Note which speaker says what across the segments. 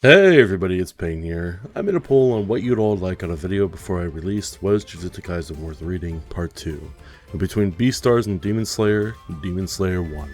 Speaker 1: Hey everybody, it's Payne here. I made a poll on what you'd all like on a video before I released Was Jujutsu Kaisen Worth Reading Part 2, and between Beastars and Demon Slayer won.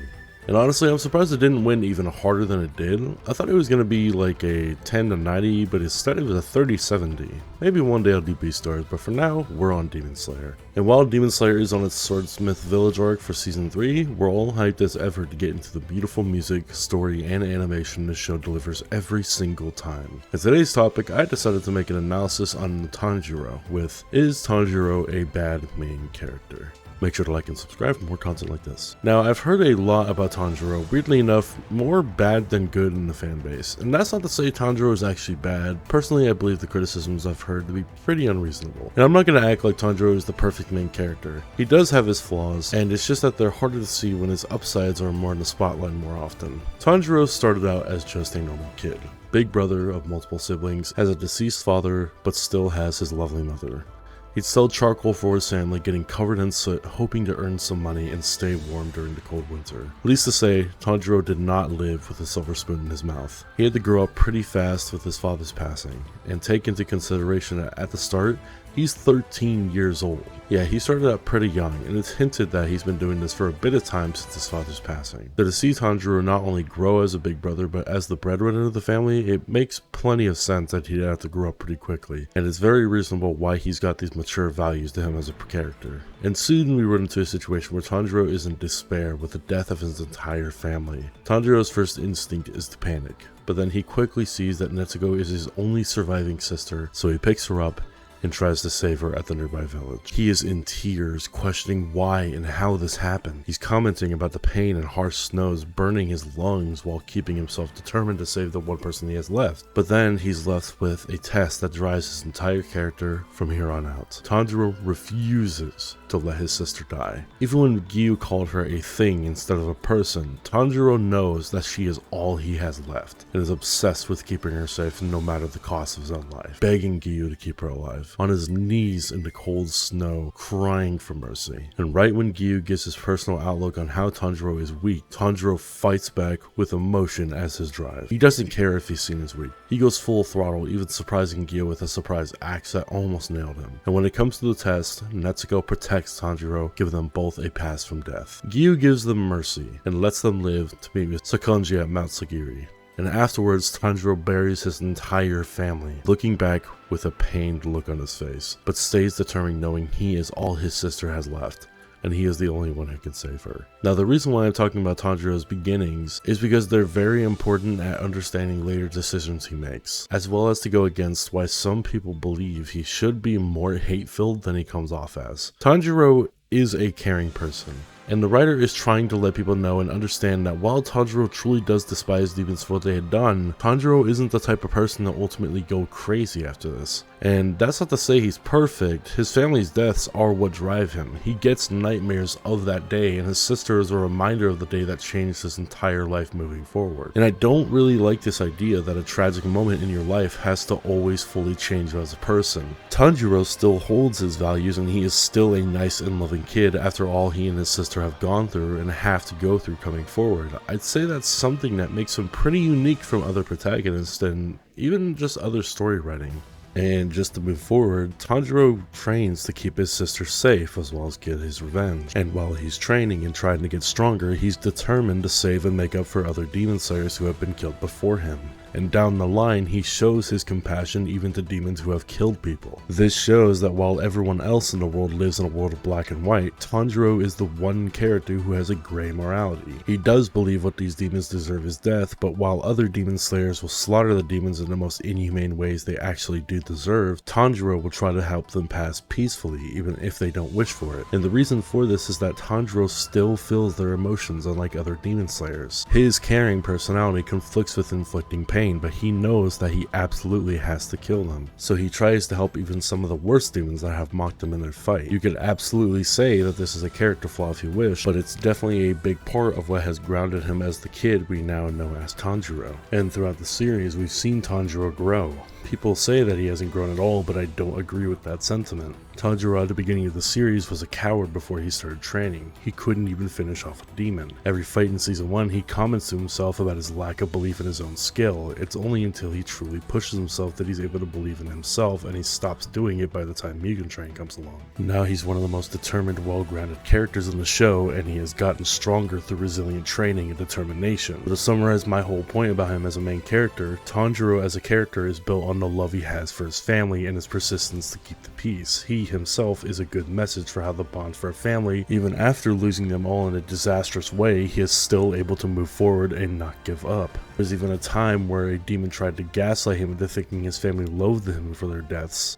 Speaker 1: And honestly, I'm surprised it didn't win even harder than it did. I thought it was going to be like a 10 to 90, but instead it was a 30-70. Maybe one day I'll do Beastars, but for now, we're on Demon Slayer. And while Demon Slayer is on its Swordsmith Village arc for Season 3, we're all hyped as ever to get into the beautiful music, story, and animation this show delivers every single time. In today's topic, I decided to make an analysis on Tanjiro with, is Tanjiro a bad main character? Make sure to like and subscribe for more content like this. Now, I've heard a lot about Tanjiro, weirdly enough, more bad than good in the fanbase. And that's not to say Tanjiro is actually bad. Personally, I believe the criticisms I've heard to be pretty unreasonable. And I'm not going to act like Tanjiro is the perfect main character. He does have his flaws, and it's just that they're harder to see when his upsides are more in the spotlight more often. Tanjiro started out as just a normal kid. Big brother of multiple siblings, has a deceased father, but still has his lovely mother. He'd sell charcoal for his family, getting covered in soot, hoping to earn some money and stay warm during the cold winter. Needless to say, Tanjiro did not live with a silver spoon in his mouth. He had to grow up pretty fast with his father's passing, and take into consideration that at the start, he's 13 years old. Yeah, he started out pretty young, and it's hinted that he's been doing this for a bit of time since his father's passing. So to see Tanjiro not only grow as a big brother, but as the breadwinner of the family, it makes plenty of sense that he'd have to grow up pretty quickly, and it's very reasonable why he's got these mature values to him as a character. And soon we run into a situation where Tanjiro is in despair with the death of his entire family. Tanjiro's first instinct is to panic, but then he quickly sees that Netsuko is his only surviving sister, so he picks her up and tries to save her at the nearby village. He is in tears, questioning why and how this happened. He's commenting about the pain and harsh snows burning his lungs while keeping himself determined to save the one person he has left. But then he's left with a test that drives his entire character from here on out. Tanjiro refuses to let his sister die. Even when Giyu called her a thing instead of a person, Tanjiro knows that she is all he has left and is obsessed with keeping her safe no matter the cost of his own life, begging Giyu to keep her alive. On his knees in the cold snow, crying for mercy. And right when Giyu gives his personal outlook on how Tanjiro is weak, Tanjiro fights back with emotion as his drive. He doesn't care if he's seen as weak. He goes full throttle, even surprising Giyu with a surprise axe that almost nailed him. And when it comes to the test, Netsuko protects Tanjiro, giving them both a pass from death. Giyu gives them mercy and lets them live to meet with Sakonji at Mount Sagiri. And afterwards, Tanjiro buries his entire family, looking back with a pained look on his face, but stays determined knowing he is all his sister has left, and he is the only one who can save her. Now, the reason why I'm talking about Tanjiro's beginnings is because they're very important at understanding later decisions he makes, as well as to go against why some people believe he should be more hate-filled than he comes off as. Tanjiro is a caring person, and the writer is trying to let people know and understand that while Tanjiro truly does despise demons for what they had done, Tanjiro isn't the type of person to ultimately go crazy after this. And that's not to say he's perfect. His family's deaths are what drive him. He gets nightmares of that day, and his sister is a reminder of the day that changed his entire life moving forward. And I don't really like this idea that a tragic moment in your life has to always fully change you as a person. Tanjiro still holds his values, and he is still a nice and loving kid after all he and his sister have gone through and have to go through coming forward. I'd say that's something that makes him pretty unique from other protagonists and even just other story writing. And just to move forward, Tanjiro trains to keep his sister safe as well as get his revenge. And while he's training and trying to get stronger, he's determined to save and make up for other demon slayers who have been killed before him. And down the line, he shows his compassion even to demons who have killed people. This shows that while everyone else in the world lives in a world of black and white, Tanjiro is the one character who has a gray morality. He does believe what these demons deserve is death, but while other demon slayers will slaughter the demons in the most inhumane ways they actually do deserve, Tanjiro will try to help them pass peacefully even if they don't wish for it. And the reason for this is that Tanjiro still feels their emotions unlike other demon slayers. His caring personality conflicts with inflicting pain, but he knows that he absolutely has to kill them. So he tries to help even some of the worst demons that have mocked him in their fight. You could absolutely say that this is a character flaw if you wish, but it's definitely a big part of what has grounded him as the kid we now know as Tanjiro. And throughout the series, we've seen Tanjiro grow. People say that he hasn't grown at all, but I don't agree with that sentiment. Tanjiro at the beginning of the series was a coward before he started training. He couldn't even finish off a demon. Every fight in season 1, he comments to himself about his lack of belief in his own skill, people. It's only until he truly pushes himself that he's able to believe in himself, and he stops doing it by the time Mugen Train comes along. Now he's one of the most determined, well-grounded characters in the show, and he has gotten stronger through resilient training and determination. But to summarize my whole point about him as a main character, Tanjiro as a character is built on the love he has for his family and his persistence to keep the peace. He himself is a good message for how the bond for a family, even after losing them all in a disastrous way, he is still able to move forward and not give up. There's even a time where a demon tried to gaslight him into thinking his family loathed him for their deaths.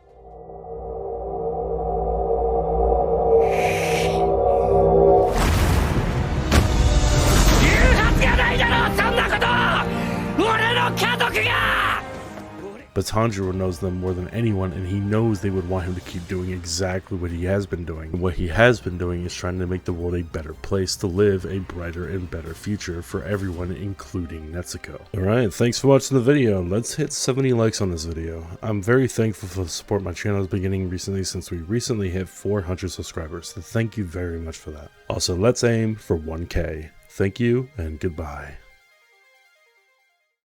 Speaker 1: But Tanjiro knows them more than anyone, and he knows they would want him to keep doing exactly what he has been doing. And what he has been doing is trying to make the world a better place to live, a brighter and better future for everyone, including Netsuko. Alright, thanks for watching the video. Let's hit 70 likes on this video. I'm very thankful for the support my channel has been getting recently, since we recently hit 400 subscribers. So thank you very much for that. Also, let's aim for 1K. Thank you, and goodbye.